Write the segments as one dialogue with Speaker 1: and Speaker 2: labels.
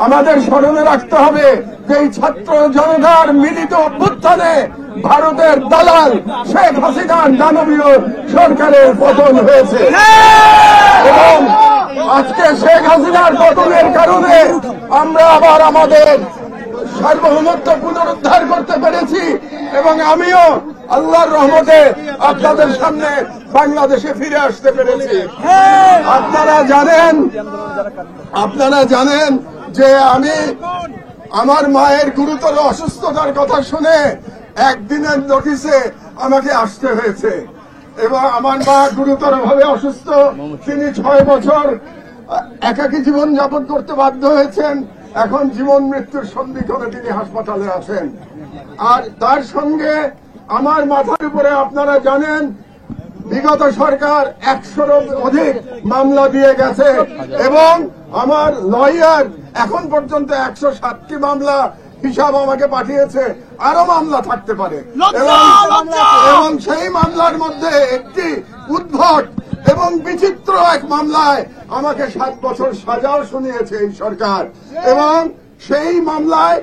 Speaker 1: আমাদের স্মরণে রাখতে হবে যে এই ছাত্র জনতার মিলিত অভ্যুত্থানে ভারতের দালাল শেখ হাসিনার দানবীয় সরকারের পতন হয়েছে এবং আজকে শেখ হাসিনার পতনের কারণে আমরা আবার আমাদের সার্বভৌমত্ব পুনরুদ্ধার করতে পেরেছি এবং আমিও আল্লাহর রহমতে আপনাদের সামনে বাংলাদেশে ফিরে আসতে পেরেছি। আপনারা জানেন যে আমি আমার মায়ের গুরুতর অসুস্থতার কথা শুনে একদিনের নোটিশে আমাকে আসতে হয়েছে এবং আমার মা গুরুতরভাবে অসুস্থ। তিনি 6 বছর একাকী জীবন যাপন করতে বাধ্য হয়েছেন। এখন জীবন মৃত্যুর সন্ধিক্ষণে তিনি হাসপাতালে আছেন। আর তার সঙ্গে আমার মাথার উপরে আপনারা জানেন বিগত সরকার 100-এরও অধিক মামলা দিয়ে গেছে এবং আমার লয়ার এখন পর্যন্ত 107টি মামলা হিসাব আমাকে পাঠিয়েছে। আরো মামলা থাকতে পারে এবং সেই মামলার মধ্যে একটি উদ্ভট এবং বিচিত্র এক মামলায় আমাকে 7 বছর সাজাও শুনিয়েছে এই সরকার এবং সেই মামলায়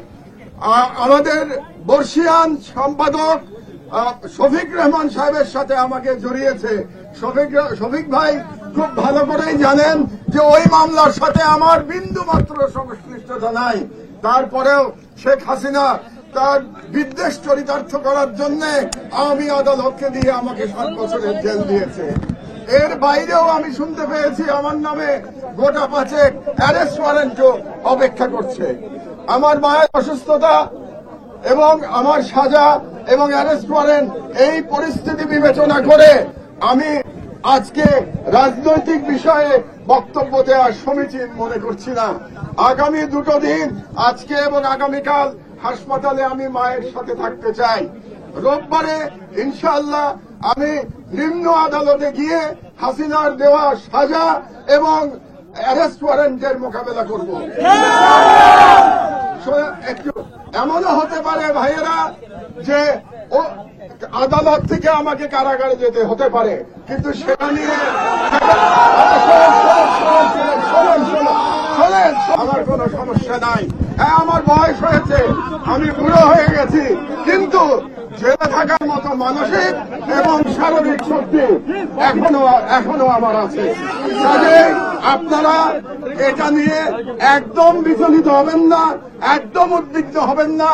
Speaker 1: আমাদের বর্ষিয়ান সম্পাদক শফিক রহমান সাহেবের সাথে আমাকে জড়িয়েছে। শফিক ভাই খুব ভালো করেই জানেন যে ওই মামলার সাথে আমার বিন্দু মাত্র সংশ্লিষ্টতা নাই। তারপরেও শেখ হাসিনা তার বিদ্বেষ চরিতার্থ করার জন্য আওয়ামী আদালতকে দিয়ে আমাকে 7 বছরের জেল দিয়েছে। এর বাইরেও আমি শুনতে পেয়েছি আমার নামে গোটা 5 অ্যারেস্ট ওয়ারেন্টও অপেক্ষা করছে। আমার মায়ের অসুস্থতা এবং আমার সাজা এবং অ্যারেস্ট ওয়ারেন্ট এই পরিস্থিতি বিবেচনা করে আমি আজকে রাজনৈতিক বিষয়ে বক্তব্য দেওয়া সমীচীন মনে করছি না। আগামী 2 দিন আজকে এবং আগামীকাল হাসপাতালে আমি মায়ের সাথে থাকতে চাই। রোববারে ইনশাআল্লাহ আমি নিম্ন আদালতে গিয়ে হাসিনার দেওয়া সাজা এবং অ্যারেস্ট ওয়ারেন্টের মোকাবেলা করব। একটু এমনও হতে পারে ভাইয়েরা যে আদালত থেকে আমাকে কারাগারে যেতে হতে পারে, কিন্তু সেটা নিয়ে আমার কোনো সমস্যা নাই। হ্যাঁ, আমার বয়স হয়েছে, আমি বুড়ো হয়ে গেছি, কিন্তু জেলে থাকার মতো মানসিক এবং শারীরিক শক্তি এখনো আমার আছে। কাজে আপনারা এটা নিয়ে একদম বিচলিত হবেন না, একদম উদ্বিগ্ন হবেন না।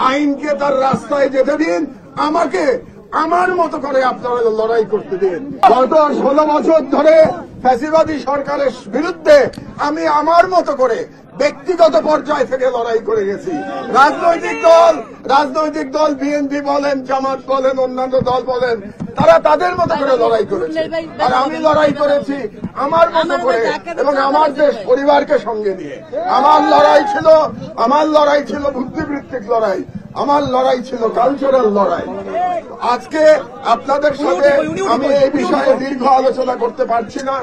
Speaker 1: আইনকে তার রাস্তায় যেতে দিন, আমাকে আমার মতো করে আপনারা লড়াই করতে দিন। গত 16 বছর ধরে ফ্যাসিবাদী সরকারের বিরুদ্ধে আমি আমার মতো করে ব্যক্তিগত পর্যায় থেকে লড়াই করে গেছি। রাজনৈতিক দল বিএনপি বলেন, জামাত বলেন, অন্যান্য দল বলেন, তারা তাদের মতো করে লড়াই করেছে, আর আমি লড়াই করেছি আমার মতো করে এবং আমার দেশ পরিবারকে সঙ্গে নিয়ে। আমার লড়াই ছিল বুদ্ধিবৃত্তিক লড়াই, আমার লড়াই ছিল কালচারাল লড়াই। আজকে আপনাদের সাথে আমি এই বিষয়ে দীর্ঘ আলোচনা করতে পারছি না,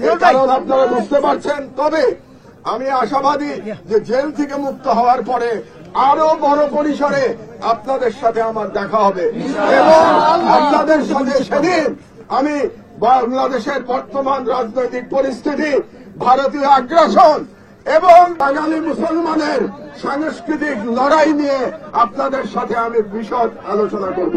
Speaker 1: এর কারণ আপনারা বুঝতে পারছেন। তবে আমি আশাবাদী যে জেল থেকে মুক্ত হওয়ার পরে আরো বড় পরিসরে আপনাদের সাথে আমার দেখা হবে এবং আপনাদের সাথে সেদিন আমি বাংলাদেশের বর্তমান রাজনৈতিক পরিস্থিতি, ভারতীয় আগ্রাসন এবং বাঙালি মুসলমানের সাংস্কৃতিক লড়াই নিয়ে আপনাদের সাথে আমি বিশদ আলোচনা করব।